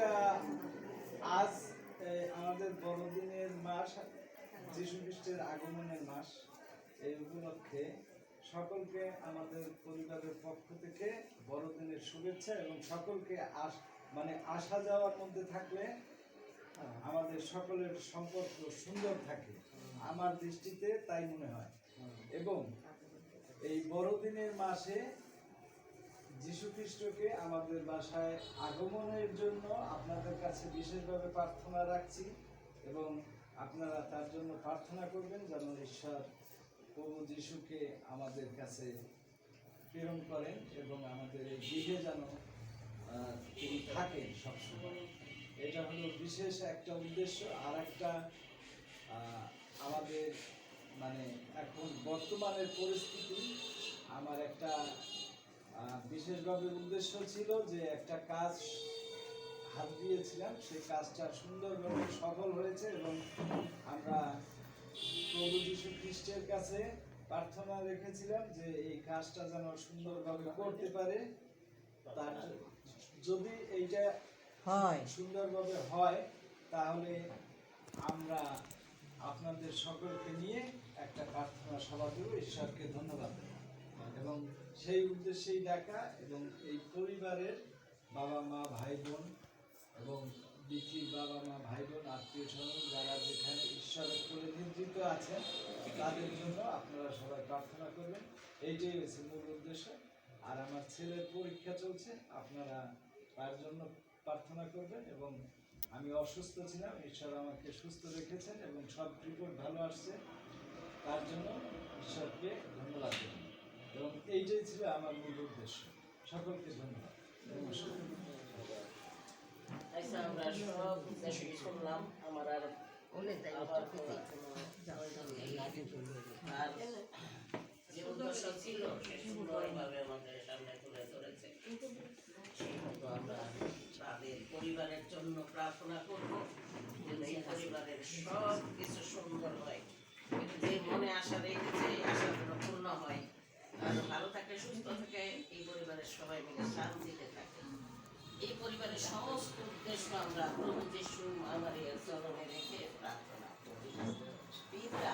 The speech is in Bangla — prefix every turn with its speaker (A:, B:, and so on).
A: এটা আজ আমাদের বড়দিনের মাস, যীশু খ্রিস্টের আগমনের মাস। এই উপলক্ষে সকলকে আমাদের পরিবারের পক্ষ থেকে বড়দিনের শুভেচ্ছা, এবং সকলকে আসা যাওয়ার মধ্যে থাকলে আমাদের সকলের সম্পর্ক সুন্দর থাকে, আমার দৃষ্টিতে তাই মনে হয়। এবং এই বড়দিনের মাসে যীশু খ্রিস্টকে আমাদের বাসায় আগমনের জন্য আপনাদের কাছে বিশেষভাবে প্রার্থনা রাখছি, এবং আপনারা তার জন্য প্রার্থনা করবেন যেন ঈশ্বর প্রভু যীশুকে আমাদের কাছে প্রেরণ করেন এবং আমাদের এই গৃহে যেন তিনি থাকেন সবসময়। এটা হলো বিশেষ একটা উদ্দেশ্য। আর একটা আমাদের এখন বর্তমানের পরিস্থিতি, আমার একটা বিশেষভাবে উদ্দেশ্য ছিল যে একটা কাজ হাত দিয়েছিলাম, সেই কাজটা সুন্দরভাবে সফল হয়েছে, এবং আমরা প্রভু যীশু খ্রিস্টের কাছে প্রার্থনা রেখেছিলাম যে এই কাজটা যেন সুন্দরভাবে করতে পারে। তার যদি এইটা সুন্দরভাবে হয় তাহলে আমরা আপনাদের সকলকে নিয়ে একটা প্রার্থনা সভা দেব, ঈশ্বরকে ধন্যবাদ দেব, এবং সেই উদ্দেশ্যেই ডাকা। এবং এই পরিবারের বাবা মা ভাই বোন এবং বিচির বাবা মা ভাই বোন আত্মীয় স্বজন যারা যেখানে ঈশ্বরের করে নিয়োজিত আছেন তাদের জন্য আপনারা সবাই প্রার্থনা করবেন, এইটাই হচ্ছে মূল উদ্দেশ্য। আর আমার ছেলের পরীক্ষা চলছে, আপনারা তার জন্য প্রার্থনা করবেন। এবং আমি অসুস্থ ছিলাম, ঈশ্বর আমাকে সুস্থ রেখেছেন এবং সব রিপোর্ট ভালো আসছে, তার জন্য ঈশ্বরকে ধন্যবাদ দেবেন। এবং এইটাই ছিল আমার মূল উদ্দেশ্য। সকলকে ধন্যবাদ।
B: আচ্ছা, আমরা সব শুনলাম। আমার আর যে উদ্দেশ্য ছিল সে সুন্দরভাবে আমাদের সামনে তুলে ধরেছে। সেই মতো আমরা তাদের পরিবারের জন্য প্রার্থনা করবো যেন এই পরিবারের সব কিছু সুন্দর হয়, যে মনে আশা রেখেছে এই আশাগুলো পূর্ণ হয়, আর ভালো থাকে, সুস্থ থাকে, এই পরিবারের সবাই মিলে শান্তিতে থাকে। এই পরিবারের সমস্ত উদ্দেশ্য আমরা প্রভু যীশু মহামারীর চরণে রেখে প্রার্থনা করি। পিতা